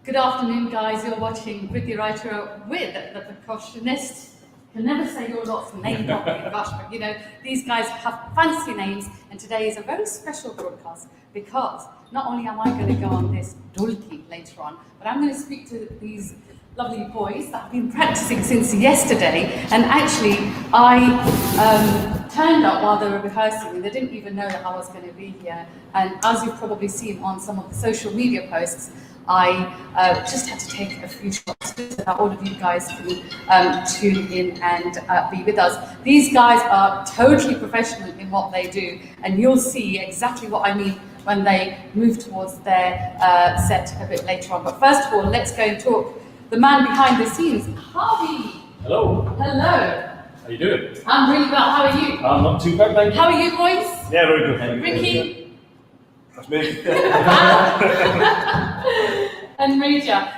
Good afternoon, guys. You're watching Priti Raichura with the percussionist. Can never say your lot's name properly, gosh, but you know, these guys have fancy names, and today is a very special broadcast because not only am I going to go on this dulki later on, but I'm going to speak to these lovely boys that have been practicing since yesterday. And actually, I turned up while they were rehearsing, and they didn't even know that I was going to be here. And as you've probably seen on some of the social media posts, I just had to take a few shots so that all of you guys can tune in and be with us. These guys are totally professional in what they do, and you'll see exactly what I mean when they move towards their set a bit later on. But first of all, let's go and talk the man behind the scenes, Harvey. Hello. Hello. How you doing? I'm really well. How are you? I'm not too bad, thank you. How are you, boys? Yeah, very good. Ricky. That's me. And Major.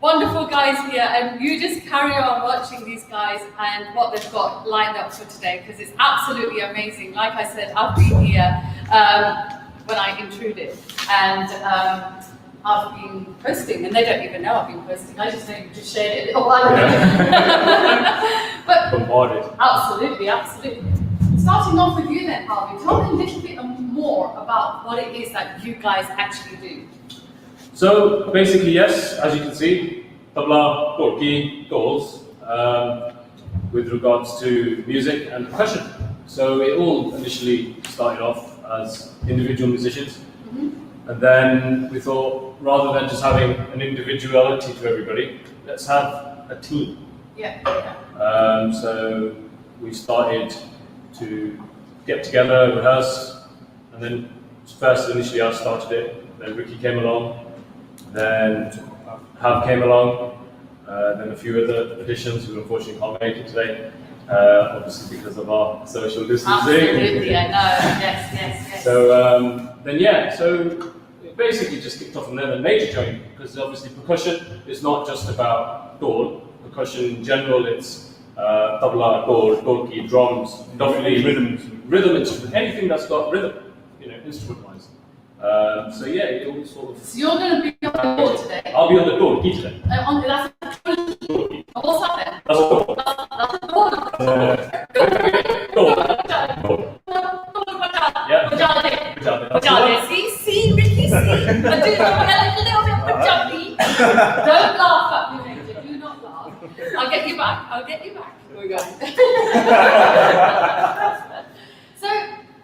Wonderful guys here, and you just carry on watching these guys and what they've got lined up for today, because it's absolutely amazing. Like I said, I've been here when I intruded, and I've been posting, and they don't even know I've been posting. I just shared it a little while ago. But bombarded. Absolutely. Starting off with you then, Harvey, tell me a little bit more about what it is that you guys actually do. So basically, yes, as you can see, tabla, torki, dolls, with regards to music and percussion. So it all initially started off as individual musicians. And then we thought, rather than just having an individuality to everybody, let's have a team. Yeah. So we started to get together, rehearse, and then first initially I started it, then Ricky came along, then Hav came along, then a few other additions who unfortunately can't make it today, obviously because of our social distancing. Absolutely, I know, yes. So so it basically just kicked off from there. Then Major joined, because obviously percussion is not just about dol. Percussion in general, it's tabla, dol, dolki, drums, definitely rhythm instrument, anything that's got rhythm, instrument-wise. So yeah, it all sort of. So you're going to be on the board today? I'll be on the dolki today. That's what's that then? That's a dol. That's a board. Dol. Yeah. Bajale. See, Ricky, see. I do a little bit of Punjabi. Don't laugh at me, Major. Do not laugh. I'll get you back. Here we go. So,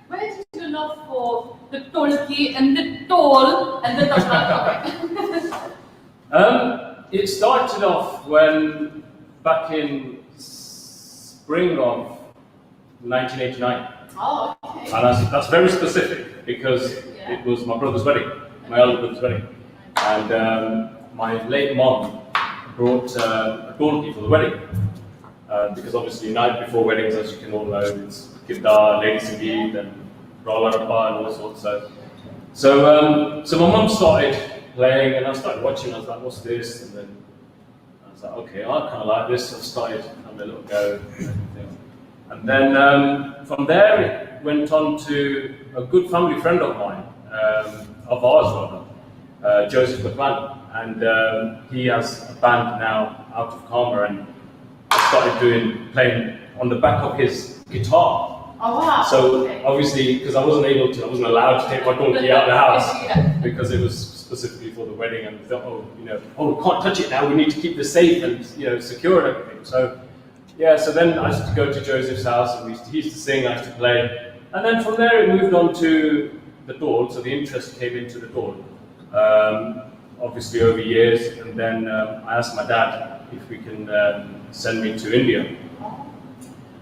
where did you love for the tolki and the dol and the tabla? It started off when, back in spring of 1989. Oh, okay. And that's very specific because it was my brother's wedding, my elder brother's wedding. And my late mom brought a dolki for the wedding. Because obviously, night before weddings, as you can all know, it's Kidda, Lady Sangeet, and Rola Rabba, and all sorts. So my mom started playing, and I started watching. I was like, what's this? And then I was like, okay, I kind of like this. So I started having a little go. And then from there, it went on to a good family friend of mine, of ours rather, Joseph McMahon. And he has a band now out of Karma, and I started playing on the back of his guitar. Oh wow! So obviously, because I wasn't allowed to take my dolki out of the house because it was specifically for the wedding, and we thought, we can't touch it now. We need to keep this safe and secure and everything. So then I used to go to Joseph's house, and he used to sing, I used to play, and then from there it moved on to the dol. So the interest came into the dol, obviously over years, and then I asked my dad if we can send me to India.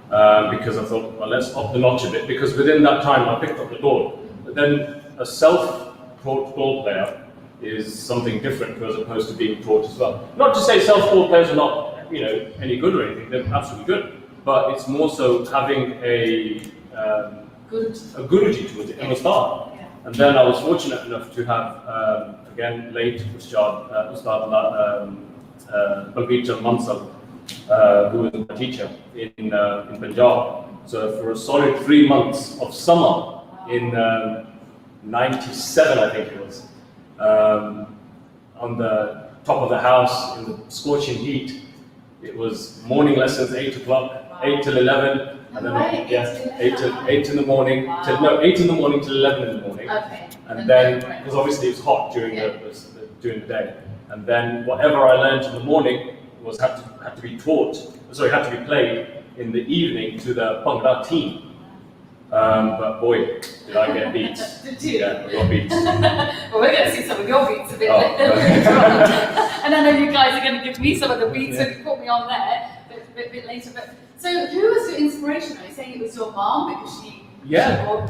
Because I thought, well, let's up the notch a bit, because within that time I picked up the dol. But then a self-taught dol player is something different as opposed to being taught as well. Not to say self-taught players are not any good or anything, they're absolutely good. But it's more so having a guruji towards it in the start. Yeah. And then I was fortunate enough to have, again, late Ustad Balbir Chand Mansal, who was my teacher in Punjab. So for a solid 3 months of summer in 97, I think it was, on the top of the house in the scorching heat. It was morning lessons, 8 o'clock, 8 till 11, and then Right, yeah, 8 8 in the morning, Wow. till, no, 8 in the morning till 11 in the morning. Okay. And then, because obviously it's hot during during the day, and then whatever I learned in the morning was had to be had to be played in the evening to the Bhangra team. But boy, did I get beats. Did you? Yeah, we got beats. Well, we're going to see some of your beats a bit Oh, later. And I know you guys are going to give me some of the beats, so you put me on there a bit later. But so, who was your inspiration? Are you saying it was your mom because she bought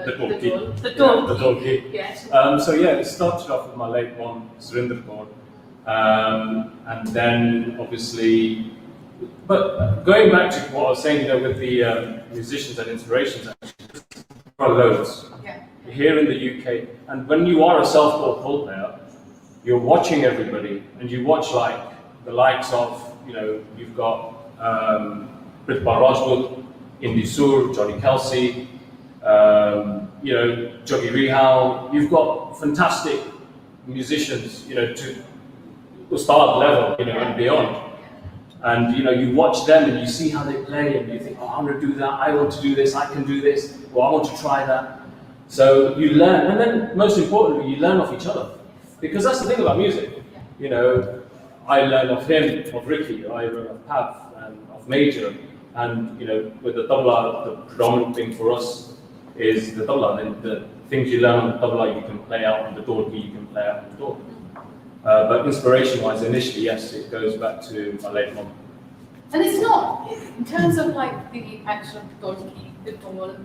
The donkey. the donkey? The donkey. Yeah. So yeah, it started off with my late mom, Surinder Kaur, and then obviously. But going back to what I was saying, with the musicians and inspirations, actually, there are loads here in the UK. And when you are a self-taught chord player, you're watching everybody, and you watch like the likes of, you've got Priti Raichura, Indy Sur, Johnny Kelsey, Joggy Rihal. You've got fantastic musicians, to Ustad level, and beyond. And you watch them and you see how they play and you think, oh, I want to do that, I want to do this, I can do this, or I want to try that. So you learn, and then most importantly, you learn off each other. Because that's the thing about music. I learn of him, of Ricky, I learn of Pav, and of Major. And with the tabla, the predominant thing for us is the tabla. And the things you learn on the tabla, you can play out on the dolki, you can play out on the dolki. But inspiration-wise, initially, yes, it goes back to my late mom. And it's not, in terms of like the actual dolki, the dol,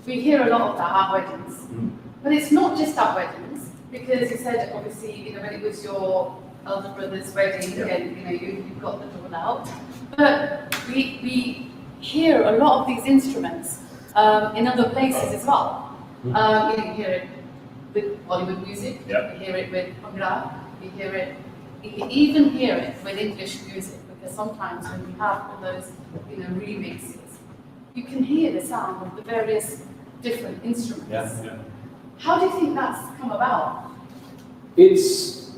we hear a lot of that at weddings. But it's not just at weddings, because you said, obviously, when it was your elder brother's wedding, and you got the dol out. But we hear a lot of these instruments in other places as well. You hear it with Bollywood music, you hear it with Bhangra. You even hear it with English music, because sometimes when we have all those, remixes, you can hear the sound of the various different instruments. How do you think that's come about? It's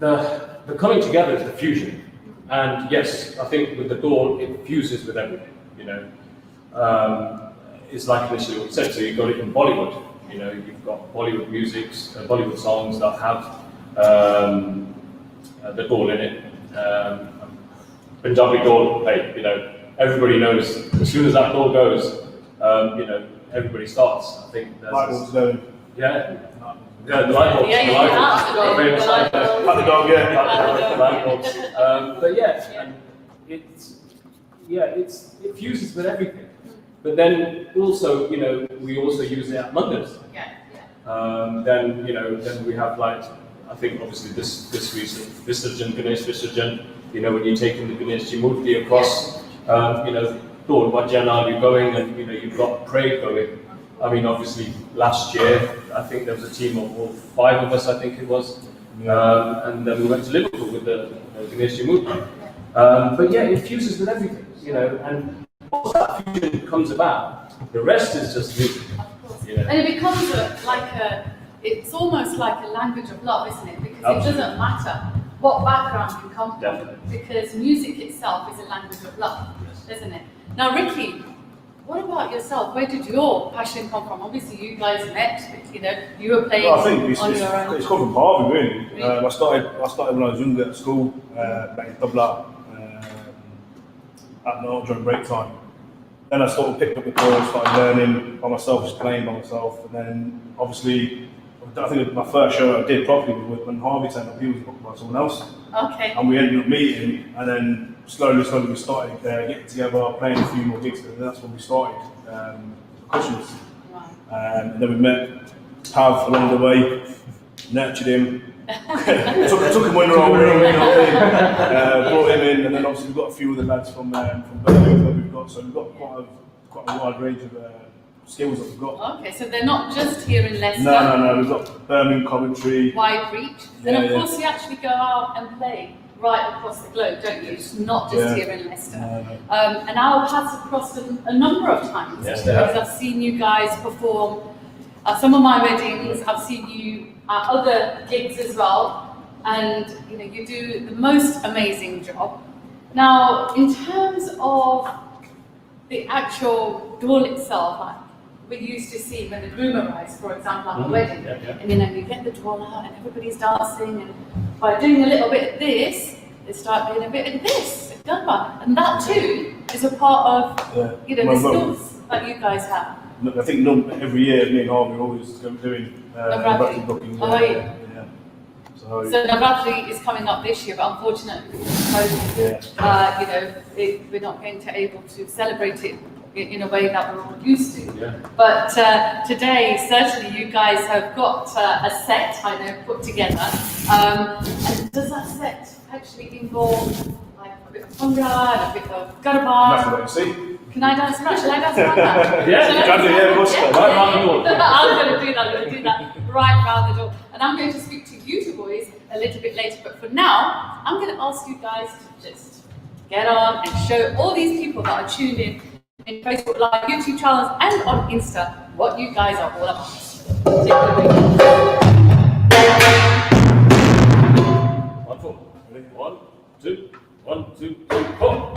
the coming together is the fusion, and yes, I think with the door it fuses with everything. It's like initially what you said. So you got it in Bollywood. You've got Bollywood musics, Bollywood songs that have the dol in it. Punjabi dol, everybody knows as soon as that dol goes, everybody starts. I think there's light bulbs going. the light bulbs. Yeah, the light bulbs. the light bulbs. Like the dog, The light bulbs. But yeah, and it fuses with everything. But then also, we also use it at Mondays. Then we have like, I think obviously this recent Visarjan, Ganesh Visarjan, when you're taking the Ganesh Murti across, Lord Vajjana, you're going and you've got a parade going. I mean, obviously last year I think there was a team of 5 of us, I think it was, and then we went to Liverpool with the Ganesh Murti. But yeah, it fuses with everything, and once that fusion comes about, the rest is just music. And it becomes it's almost like a language of love, isn't it? Because it doesn't matter what background you come from, because music itself is a language of love, isn't it? Now, Ricky, what about yourself? Where did your passion come from? Obviously, you guys met, you were playing I think on your own. it's come from Harvey, really. I started when I was younger at school, playing tabla at night during break time. Then I sort of picked up the chords, started learning by myself, just playing by myself, and then obviously, I think my first show I did properly was when Harvey turned up. He was booked by someone else, Okay. and we ended up meeting, and then slowly we started getting together, playing a few more gigs, and that's when we started percussionists. Wow. And then we met Pav along the way, nurtured him, took him under our wing, brought him in, and then obviously we've got a few of the lads from Birmingham that we've got, so we've got quite a wide range of skills that we've got. Okay, so they're not just here in Leicester. No, we've got Birmingham, Coventry. Wide reach. Then of course you actually go out and play right across the globe, don't you? It's not just here in Leicester. And our paths have crossed a number of times. Yes, because I've seen you guys perform at some of my weddings. I've seen you at other gigs as well. and you do the most amazing job. Now, in terms of the actual duel itself, like we used to see when the groom arrives, for example, at a wedding, and you get the duel out and everybody's dancing, and by doing a little bit of this, they start doing a bit of this, and that too is a part of the skills that you guys have. I think every year, me and Harvey are always doing Navratri bookings. So Navratri is coming up this year, but unfortunately, we're not going to able to celebrate it in a way that we're all used to. Yeah. But today, certainly, you guys have got a set, I know, put together. And does that set actually involve like a bit of conga and a bit of garba? that's what I see. Can I dance around? Shall I dance around that? Yeah, can do, of course. Right round the door. I'm going to do that. I'm going to do that right round the door. And I'm going to speak to you two boys a little bit later. But for now, I'm going to ask you guys to just get on and show all these people that are tuned in Facebook Live, YouTube channels, and on Insta what you guys are all about. Take it away. Wonderful. Ready? 1, 2, 1, 2, 3, 4.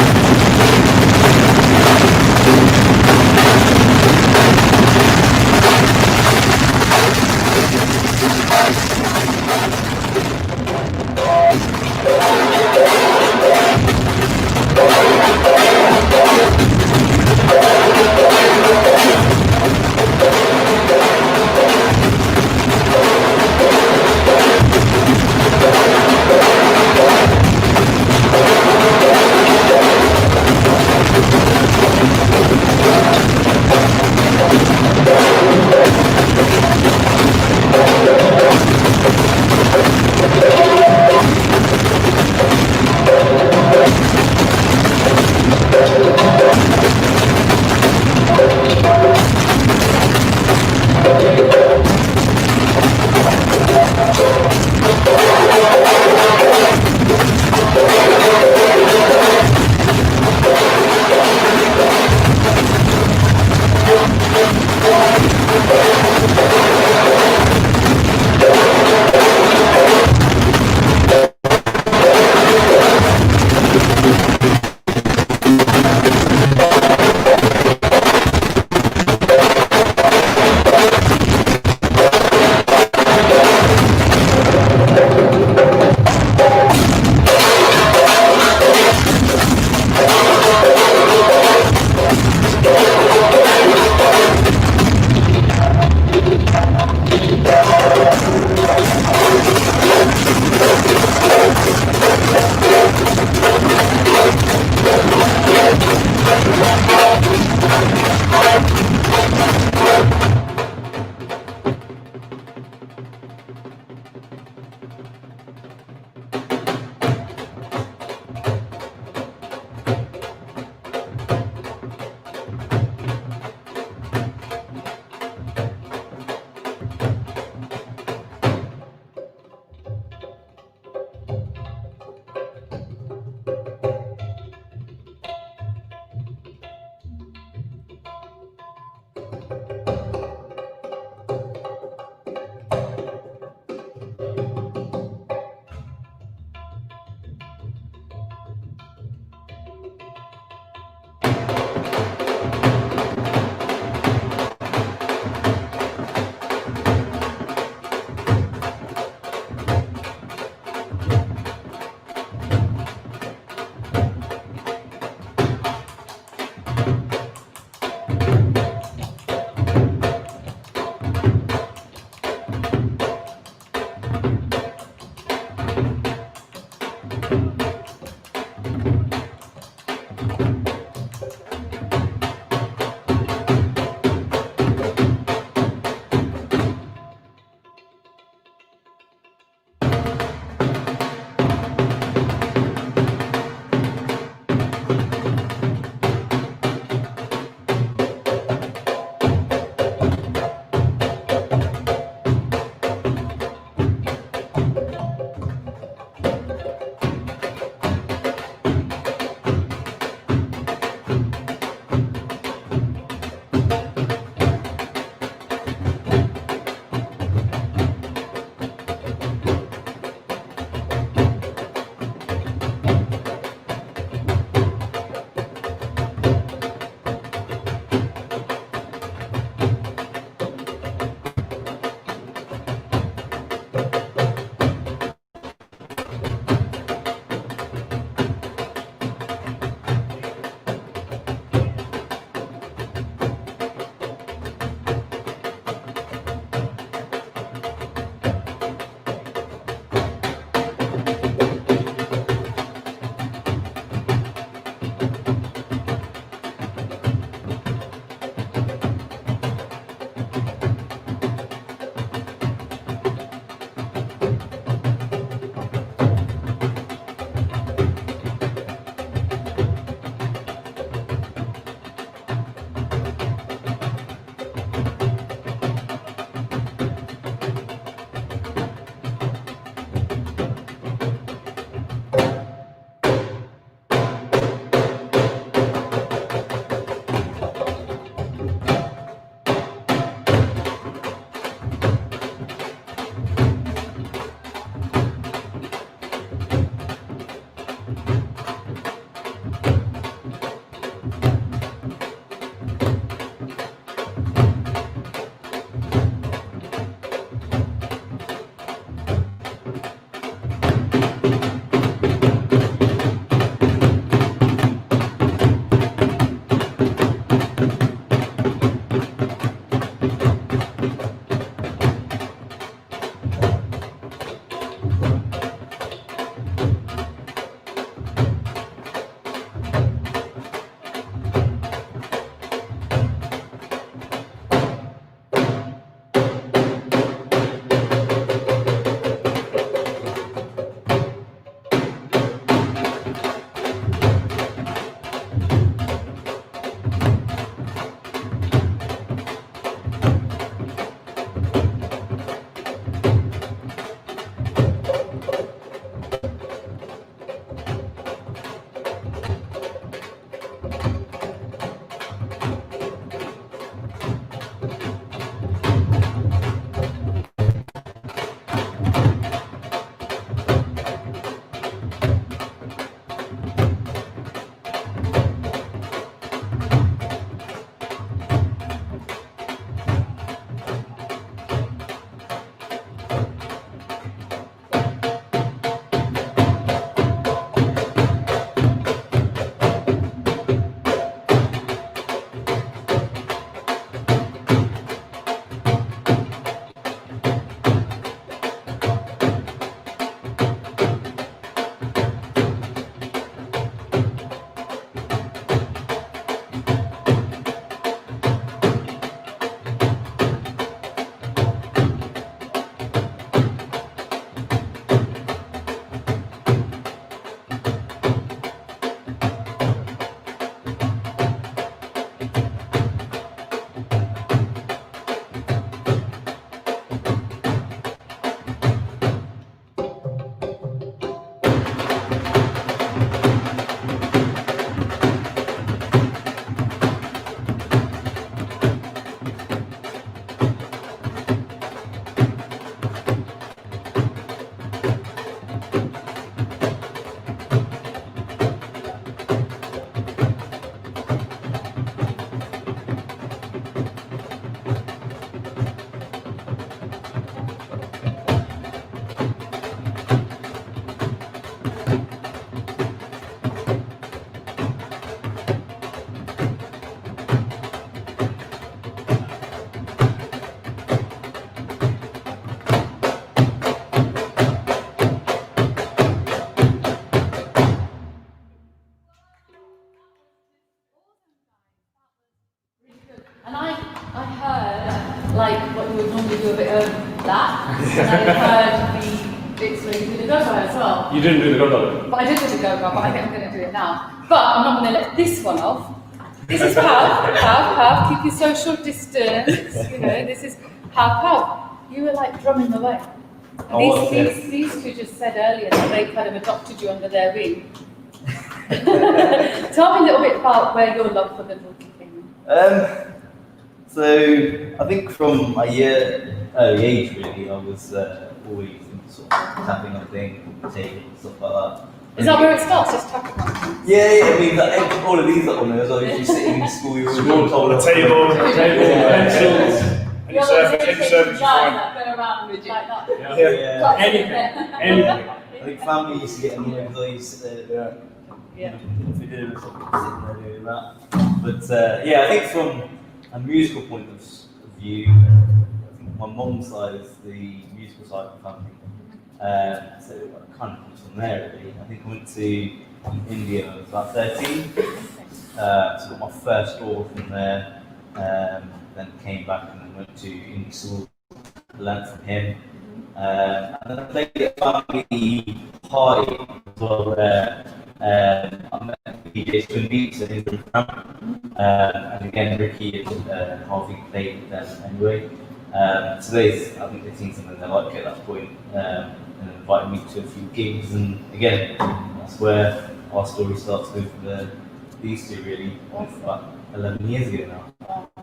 heard the bits where you did the go-go as well. You didn't do the go-go. But I did do the go-go, but I think I'm going to do it now. But I'm not going to let this one off. This is pow, keep your social distance. You know, this is pow. You were like drumming away. And these two just said earlier that they kind of adopted you under their wing. Tell me a little bit about where your love for the donkey came in. So I think from a early age, really, I was always into sort of tapping on things, table and stuff like that. Is that where it starts? Just tapping on things? Yeah. I mean, like, all of these are on there. So if you're sitting in school, you're On the table, pencils. Any surface you find. Go around with like that. Yeah. Anything. I think family used to get annoyed because I used to, Yeah. if we did it, sort of sitting there doing that. But yeah, I think from a musical point of view, I think my mum's side is the musical side of the family. So it kind of comes from there, really. I think I went to India when I was about 13. So I got my first door from there. Then came back and then went to Indian school, learned from him. And then I played at a family party as well, where I met DJ's Twin Beats and Indian and again, Ricky and Harvey played with them anyway. So I think they've seen something they like at that point, and invited me to a few gigs. And again, that's where our story starts with these two, really, about 11 years ago now.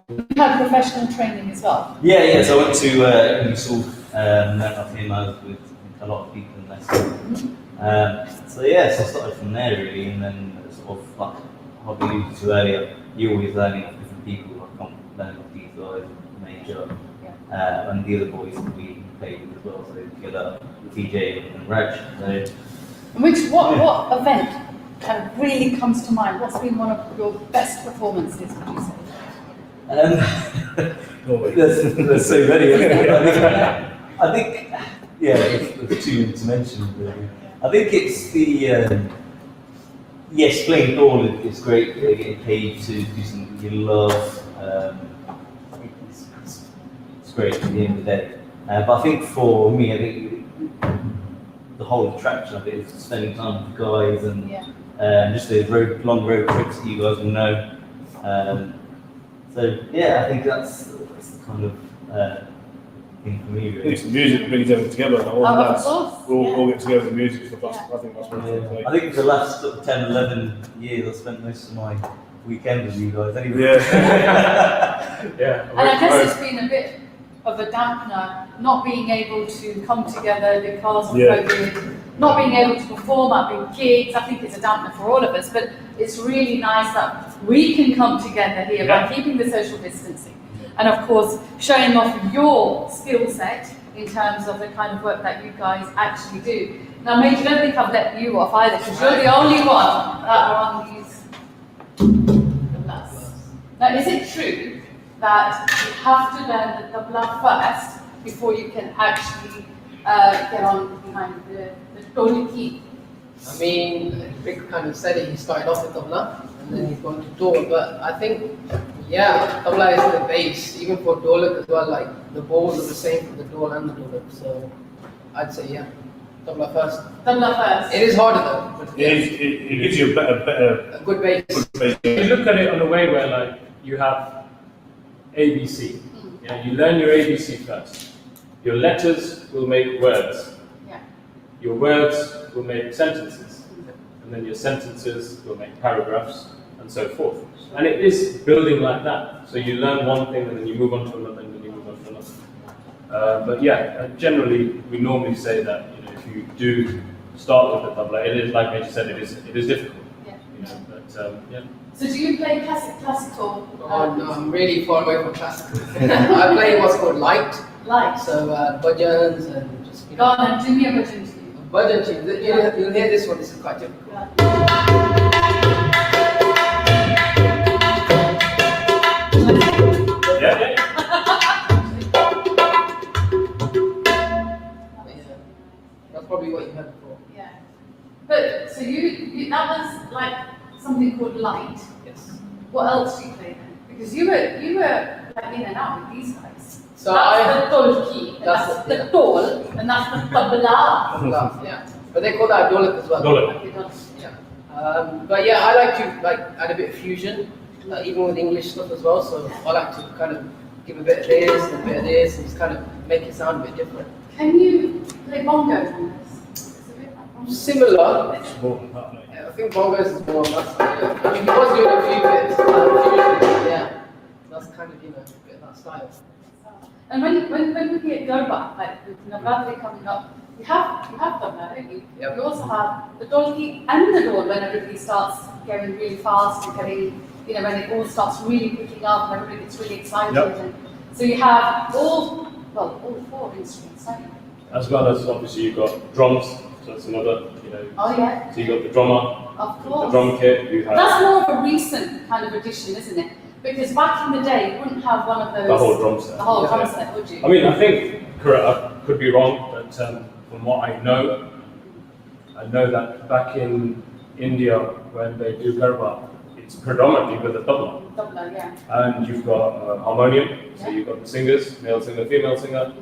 You had professional training as well? Yeah. So I went to Indian school, learned off him. I was with a lot of people in that school. So I started from there, really, and then sort of like how we alluded to earlier, you're always learning off different people. I can't learn off these guys, Major, and the other boys that we played with as well. So together, TJ and Raj. So, what event kind of really comes to mind? What's been one of your best performances, would you say? There's so many. I think there's two to mention, really. I think it's the playing ball is great. Getting paid to do something you love. It's great at the end of the day. But I think for me, I think the whole attraction of it is spending time with the guys and just those long road trips that you guys will know. I think that's the kind of thing for me, really. It's the music that brings everything together. All the lads, we all get together with music and stuff. I think that's what it's I think for the last 10, 11 years, I spent most of my weekend with you guys anyway. Yeah. And I guess it's been a bit of a dampener, not being able to come together because of COVID, not being able to perform at big gigs. I think it's a dampener for all of us, but it's really nice that we can come together here by keeping the social distancing. And of course, showing off your skill set in terms of the kind of work that you guys actually do. Now, Major, I don't think I've let you off either, because you're the only one that are on these tablas. Now, is it true that you have to learn the tabla first before you can actually get on behind the donkey? I mean, Rick kind of said it, he started off with tabla and then he's gone to dol, but I think, tabla is the base, even for dolak as well, like the bowls are the same for the dol and the dolak, so I'd say tabla first. Tabla first. It is harder though. But it gives you a good base. You look at it on a way where like you have ABC. You learn your ABC first. Your letters will make words. Your words will make sentences. And then your sentences will make paragraphs and so forth. And it is building like that. So you learn one thing and then you move on to another and then you move on to another. Generally we normally say that if you do start with the tabla, it is like Major said, it is difficult. So do you play classical? Oh no, I'm really far away from classical. I play what's called light. Light. So bhajans and just Go on and do me a bhajan to you. Bhajan tune. You'll hear this one. This is quite typical. That's probably what you heard before. Yeah. But so you that was like something called light. Yes. What else do you play then? Because you were like in and out with these guys. So that's the dolki, and That's that's the- the dol, and that's the tabla. yeah. But they call that dolik as well. Dolik. Okay, dol. Yeah. But yeah, I like to add a bit of fusion, even with English stuff as well. So I like to kind of give a bit of this and a bit of this, and just kind of make it sound a bit different. Can you play bongos on this? Is it a bit like bongos? Similar. It's more than that, mate. Yeah, I think bongos is more. That's, I mean, he was doing a few bits, fusion, yeah. That's kind of a bit of that style. And when we get Garba, like with Navratri coming up, you have them there, don't you? Yep. You also have the dolki and the dol when everybody starts going really fast and getting, when it all starts really picking up and everybody gets really excited. Yep. And so you have all four instruments, don't you? As well as obviously you've got drums, so that's another, Oh yeah, so you've got the drummer, of the course. drum kit, you have That's more of a recent kind of addition, isn't it? Because back in the day, you wouldn't have one of those. the whole drum set. The whole drum Yeah. set, would you? I mean, I think, correct, I could be wrong, but from what I know that back in India, when they do Garba, it's predominantly with a tabla. Tabla, yeah. And you've got a harmonium, so you've got the singers, male singer, female singer,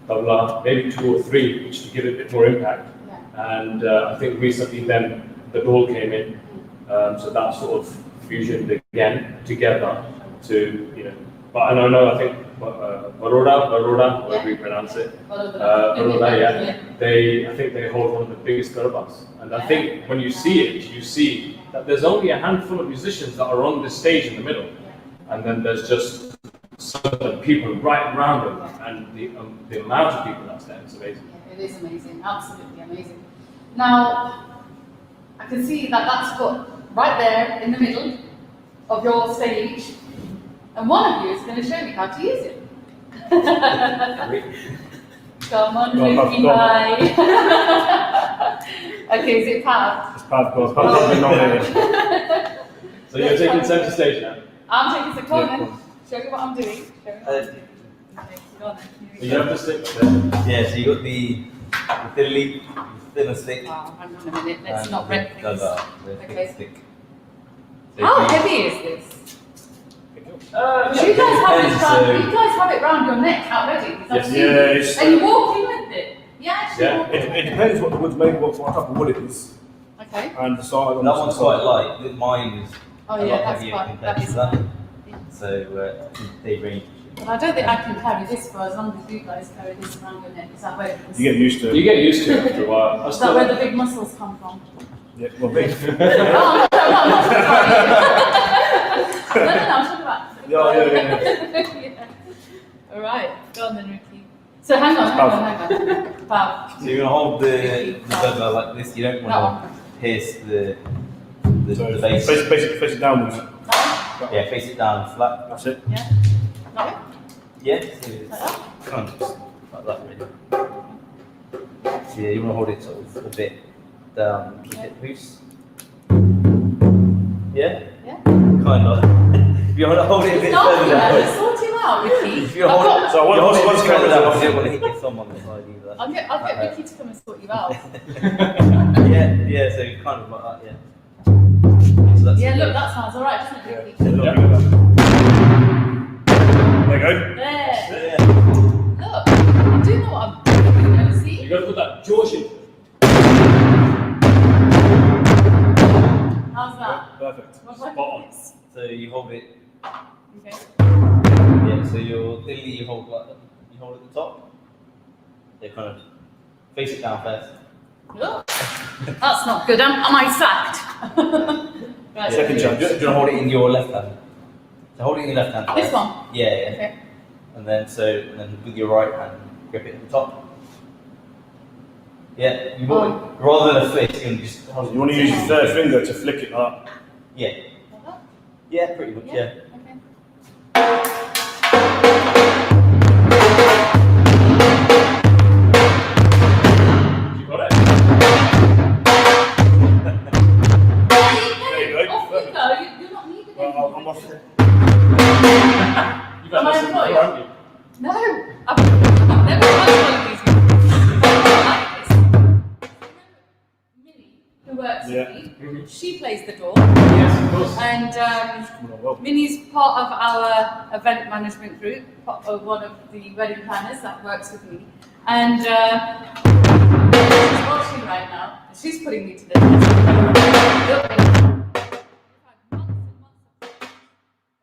tabla, maybe 2 or 3, which to give it a bit more impact. Yeah. And I think recently then the dole came in, so that sort of fusioned again together to, but I don't know, I think Baroda, whatever you pronounce it, Baroda, yeah, I think they hold one of the biggest garbas. And I think when you see it, you see that there's only a handful of musicians that are on this stage in the middle. And then there's just certain people right around them, and the amount of people that's there is amazing. Yeah, it is amazing, absolutely amazing. Now, I can see that that's put right there in the middle of your stage, and one of you is going to show me how to use it. Come on, Go on, Ricky, go on. bye. Okay, is it Pav? It's Pav, because Pav's been nominated. So you're taking centre stage now. I'm taking the corner. Yeah, Show me what I'm doing. Show me what I'm doing. Okay, go on then. Here we You go. have to stick there. Yeah, so you got the fiddly, thinner stick. Oh, hang on a minute, let's and not the wreck things. gaga, the Okay. thick stick. So How if you- heavy is this? Uh, You guys have it depends, round, so- you guys have it round your neck already. Because I've Yes. seen Yeah, it. it's- And you walk in with it. You actually Yeah. walk It, in. it depends what the wood's made, what type of wood it is, Okay. and the size. That one's quite light. Mine is Oh a lot yeah, that's heavier quite, compared that to is that. fine. Yeah. So they range. But I don't think I can carry this for as long as you guys carry this around your neck. Is that where it is? You get used to You it. get used to it after a while. I Is that where still, the big muscles come from? Yeah, well, big. Oh, no, I'm not talking about you. No, I'm talking about. Yeah. All right, go on then, Ricky. So hang on. Wow. So you're gonna hold the gaga like this. You don't That want one. to pierce the So base. face it downwards. Yeah, face it down flat. That's it. Yeah. That way? Yeah, so it's kind of just like that really. So yeah, you want to hold it sort of a bit down, keep it loose. Yeah? Yeah. Kind of. If you want to hold it a bit Stop further you down. there. Sort him out, Ricky. If you hold it, So you hold it a once bit further camera's down, off- you don't want to hit your thumb on the side either. I'll get Ricky to come and sort you out. Yeah, so kind of like that, yeah. So that's Yeah, it. look, that sounds alright, doesn't it, Yeah. Ricky? There you go. There. Yeah. Look, I do know what I'm doing. you See? got to put that George in. How's that? Perfect. What about Spot on. this? So you hold it, Okay. yeah, so your dilly you hold like you hold at the top. Yeah, kind of face it down first. Look. That's not good. Am I sacked? Right. Second chance. Do you want to hold it in your left hand? So hold it in your left hand first. This one? Yeah, yeah. Okay. And then with your right hand, grip it at the top. Yeah, you want rather than a fist, you can just hold it. You want to use your third finger to flick it up. Yeah, Like that? yeah, pretty much. Yeah. Okay. You got it? There you go. Off you go. You're not needed Well, anymore. I'm off. You've had Am I lessons employed? before, haven't you? No, I've never had one of these before. Like this. Millie, who works Yeah. with me, She plays the door. Yes, of course. And Coming on well. Minnie's part of our event management group, one of the wedding planners that works with me. And she's watching right now. She's putting me to the test.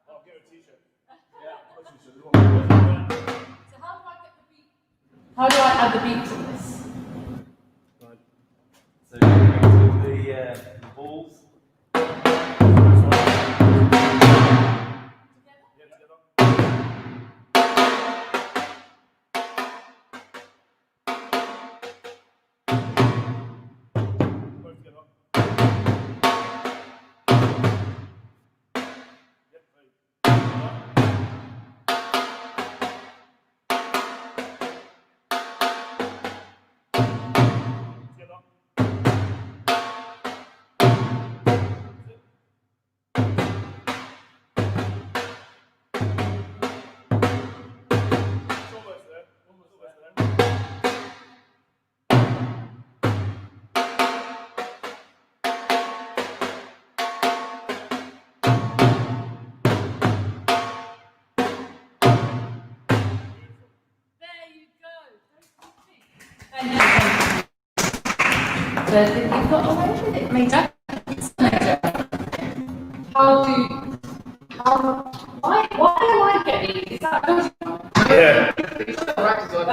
I'll get a t-shirt. So how do I get the beat? How do I add the beat to this? So you bring the balls. But if you've got away with it, major. Why am I getting? Is that Yeah. Practice on.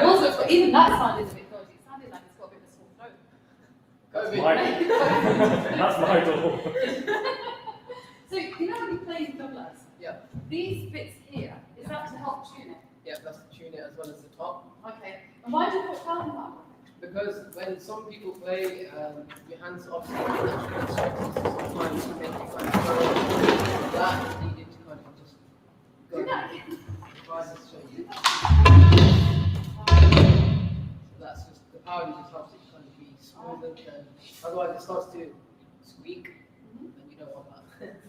also, even that sounded a bit dodgy. It sounded like it's got a bit of a sore throat. COVID. That's my door. So, you know when you play tablas, Yeah, these bits here, is that to help tune it? yeah, that's to tune it as well as the top. Okay. And why do you put down that? Because when some people play, your hands obviously have natural instructions, so sometimes you make it kind of that is needed to kind of just go. Do that again. If I just show you. So that's just the power just helps it kind of be smoother than otherwise it starts to squeak and you don't want that.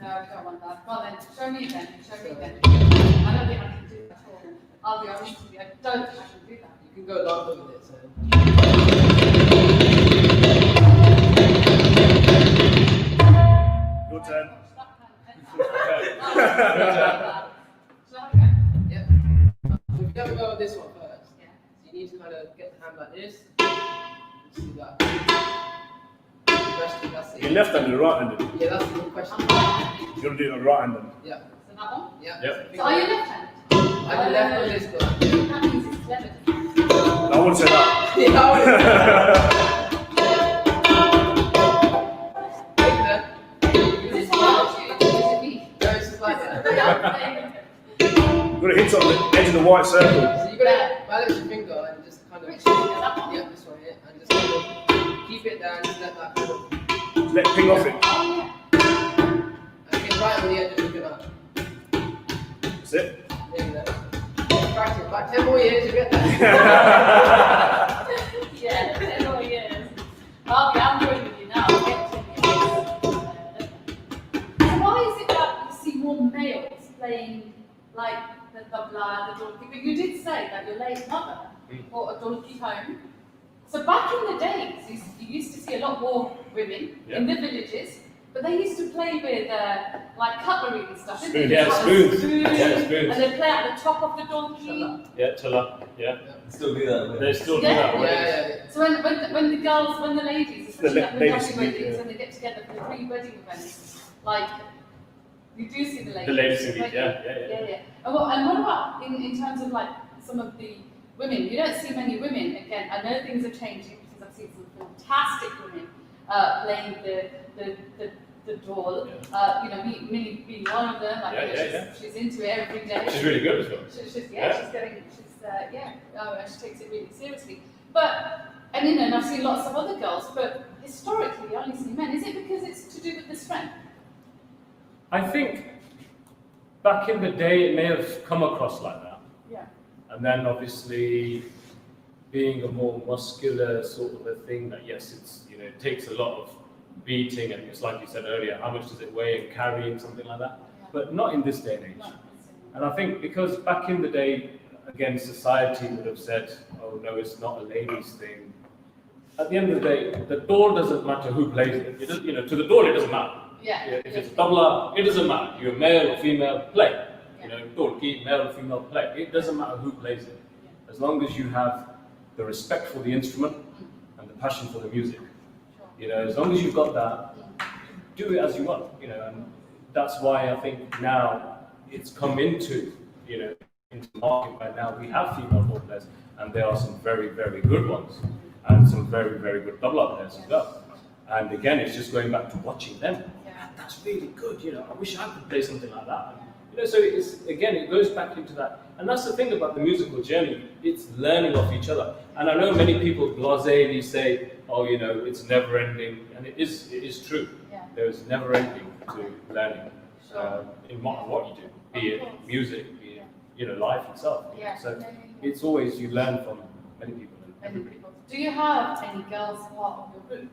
No, I don't want that. Well then, show me again. Show me again. I don't think I can do that at all. I'll be honest with you, I don't think I can do that. You can go longer with it, so Your turn. yeah. So if you have to go with this one first, Yeah. so you need to kind of get the hand like this. See that. That's it. You're left-handed or right-handed? Yeah, that's the good question. You're gonna do it on right-handed. Yeah, So that one? yeah. Yep. So are you left-handed? I can left on this one. That means it's clever. I wouldn't say that. Yeah, I would. Is this hard to you? Is it me? No, it's just like that. You've got to hit on the edge of the white circle. So you gotta balance your finger and just kind of Which one? That one? yeah, this one here, and just kind of keep it there and just let that kind of Just let it ping off it. Oh, yeah. and get right on the edge of the gun. That's it. There you go. Practice about 10 more years, you get there. Yeah, 10 more years. I'm going with you now. I'll get 10 years. So why is it that you see more males playing like the tabla, the dolki? But you did say that your late mother brought a dolki home. So back in the days, you used to see a lot more women in the villages, but they used to play with like cutlery and stuff. didn't they? Yeah, Just have a spoons. spoon, Yeah, spoons. And they play at the top of the dolki. Yeah, tilla. Yeah. Still do that. They still do Yeah. that. Yeah, right? yeah. So when the girls, when the ladies, especially The at ladies Punjabi meet, weddings, yeah. when they get together for the pre-wedding events, like you do see the ladies. The ladies indeed, don't you? yeah. And what about in terms of like some of the women? You don't see many women. Again, I know things are changing because I've seen some fantastic women playing the doll. You know, Minnie being one of them. Like, Yeah, you know, yeah, she's into it every day. She's really good as well. She's she takes it really seriously. But and I've seen lots of other girls, but historically I only see men. Is it because it's to do with the strength? I think back in the day it may have come across like that. Yeah. And then obviously being a more muscular sort of a thing that yes, it takes a lot of beating and it's like you said earlier, how much does it weigh and carrying something like that? Yeah. But not in this day and age. And I think because back in the day, again, society would have said, oh no, it's not a ladies' thing. at the end of the day, the dole doesn't matter who plays it. It does, you know, to the dole it doesn't matter. Yeah. If it's a tabla, it doesn't matter. You're male or female, play. You know, dole, key, male or female, play. It doesn't matter who plays it. As long as you have the respect for the instrument and the passion for the music. You know, as long as you've got that, do it as you want. You know, and that's why I think now it's come into, you know, into the market where now we have female dole players, and there are some very, very good ones, and some very, very good tabla players as well. And again, it's just going back to watching them. That's really good. You know, I wish I could play something like that. You know, so it's, again, it goes back into that. And that's the thing about the musical journey. It's learning off each other. And I know many people blasely say, oh, you know, it's never ending. And it is true. There is never ending to learning in what you do, be it music, be it, you know, life itself. So it's always, you learn from many people. Do you have any girls part of your group?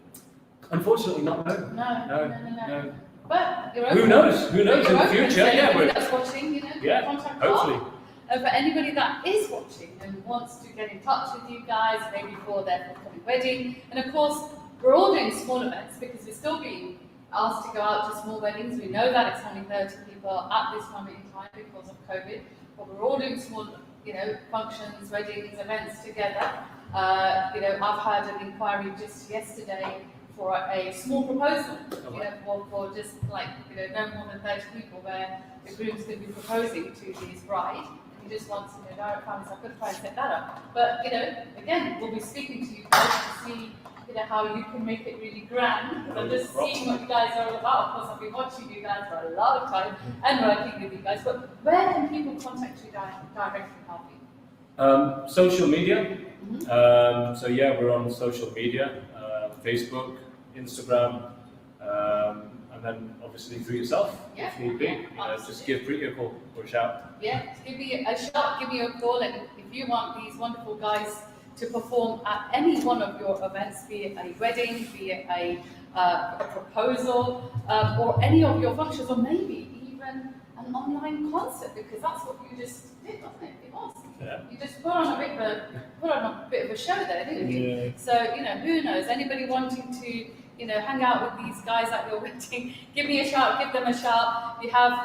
Unfortunately, not. No. But you're Who knows? Who knows in the future? So anybody that's watching, you know, contact hopefully. us. And for anybody that is watching and wants to get in touch with you guys, maybe for their forthcoming wedding, and of course, we're all doing small events because we're still being asked to go out to small weddings. We know that it's only 30 people at this moment in time because of COVID, but we're all doing small, you know, functions, weddings, events together. You know, I've had an inquiry just yesterday for a small proposal, you know, for just like, you know, no more than 30 people, where the groom's going to be proposing to his bride. He just wants, you know, direct families. I could try and set that up. But, you know, again, we'll be speaking to you guys to see, you know, how you can make it really grand. Because I'm just seeing what you guys are all about. Of course, I've been watching you guys for a lot of time and working with you guys. But where can people contact you directly, Harvey? Social media. So yeah, we're on social media, Facebook, Instagram, and then obviously through yourself, if need be. You know, just give Priti a call or a shout. Yeah, give me a shout, give me a call, and if you want these wonderful guys to perform at any one of your events, be it a wedding, be it a proposal, or any of your functions, or maybe even an online concert, because that's what you just did, wasn't it? It was. Yeah. You just put on a bit of a show there, didn't you? Yeah. So, you know, who knows? Anybody wanting to, you know, hang out with these guys at your wedding, give me a shout, give them a shout. You have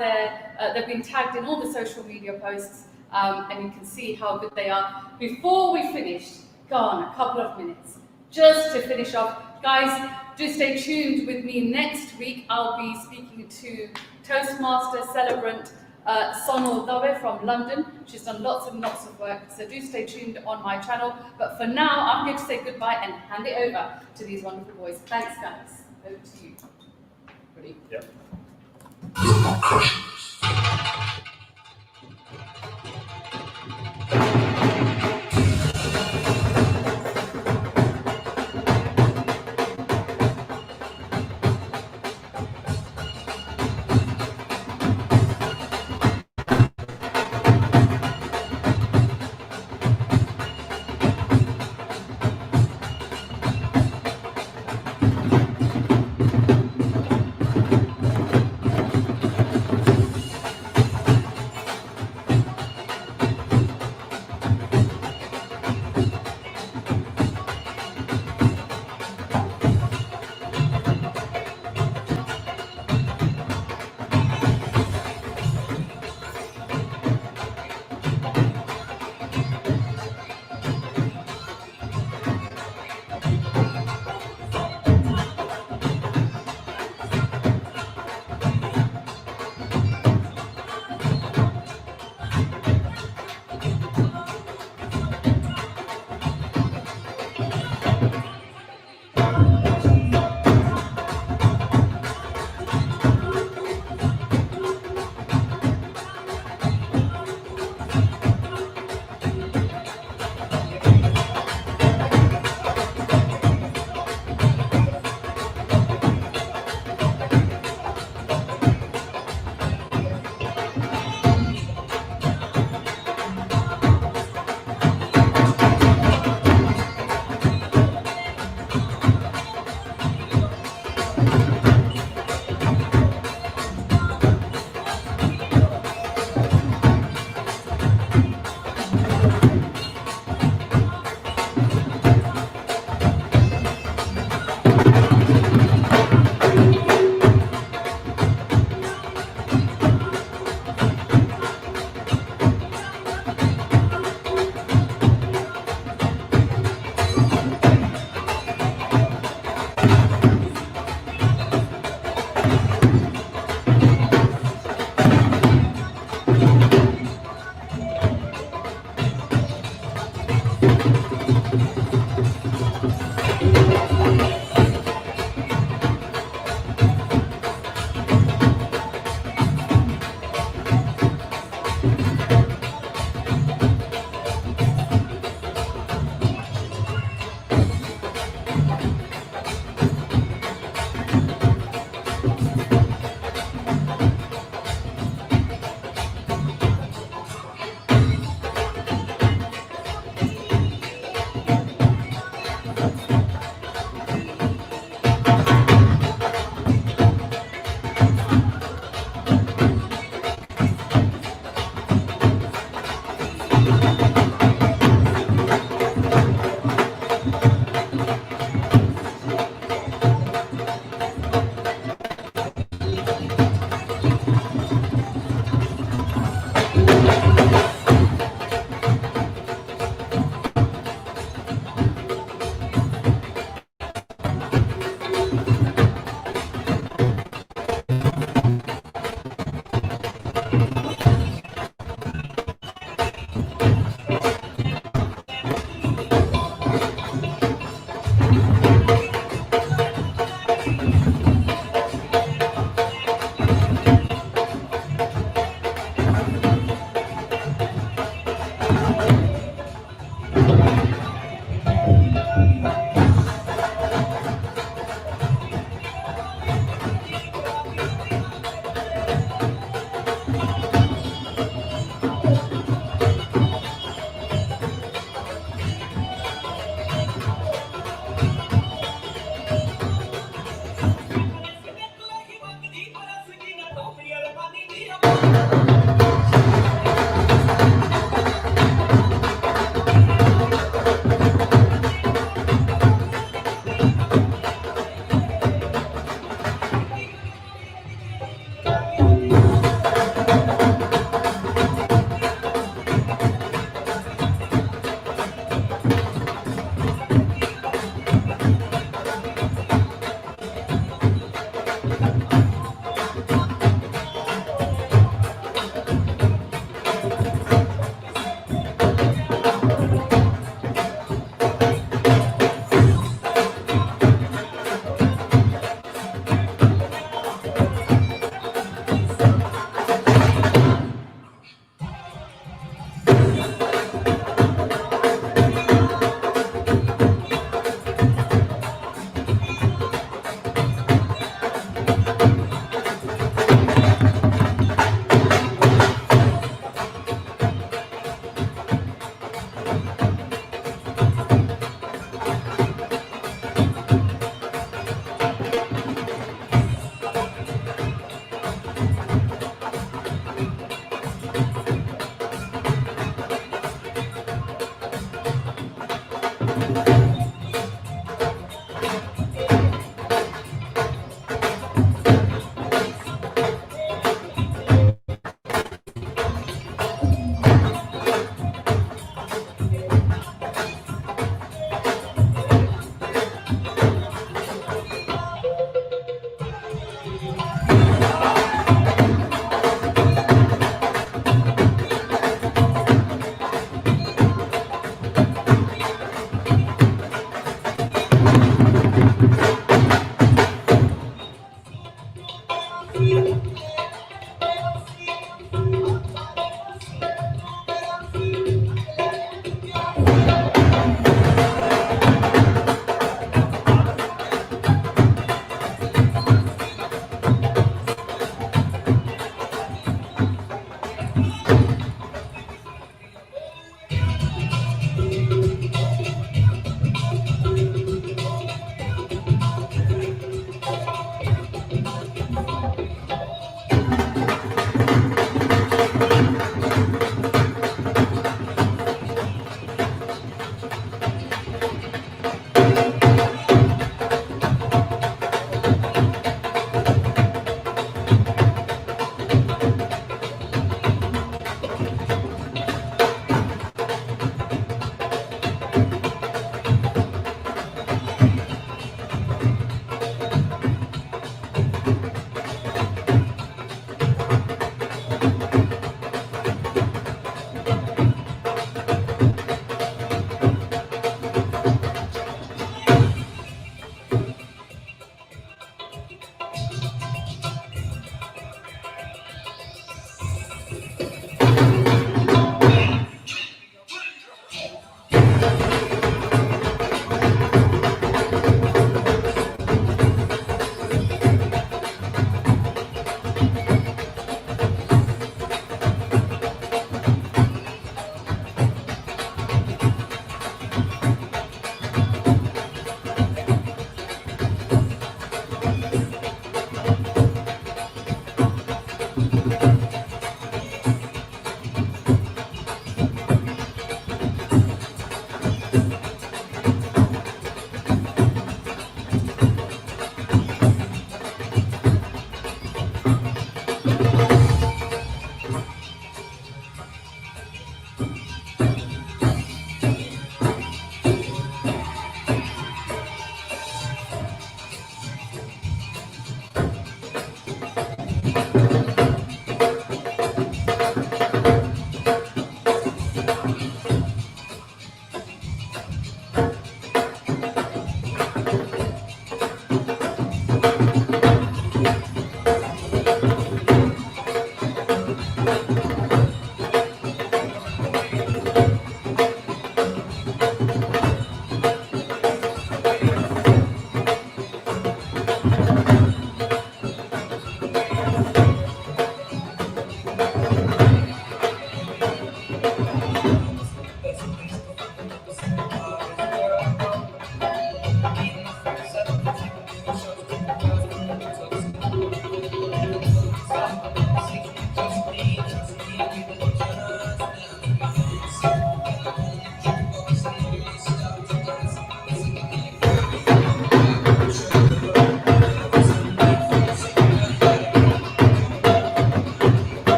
they've been tagged in all the social media posts, and you can see how good they are. Before we finish, go on a couple of minutes, just to finish off. Guys, do stay tuned with me next week. I'll be speaking to Toastmaster celebrant Sonal Dave from London. She's done lots and lots of work, so do stay tuned on my channel. But for now, I'm going to say goodbye and hand it over to these wonderful boys. Thanks, guys. Over to you. Ready? Yep.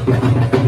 Thank you.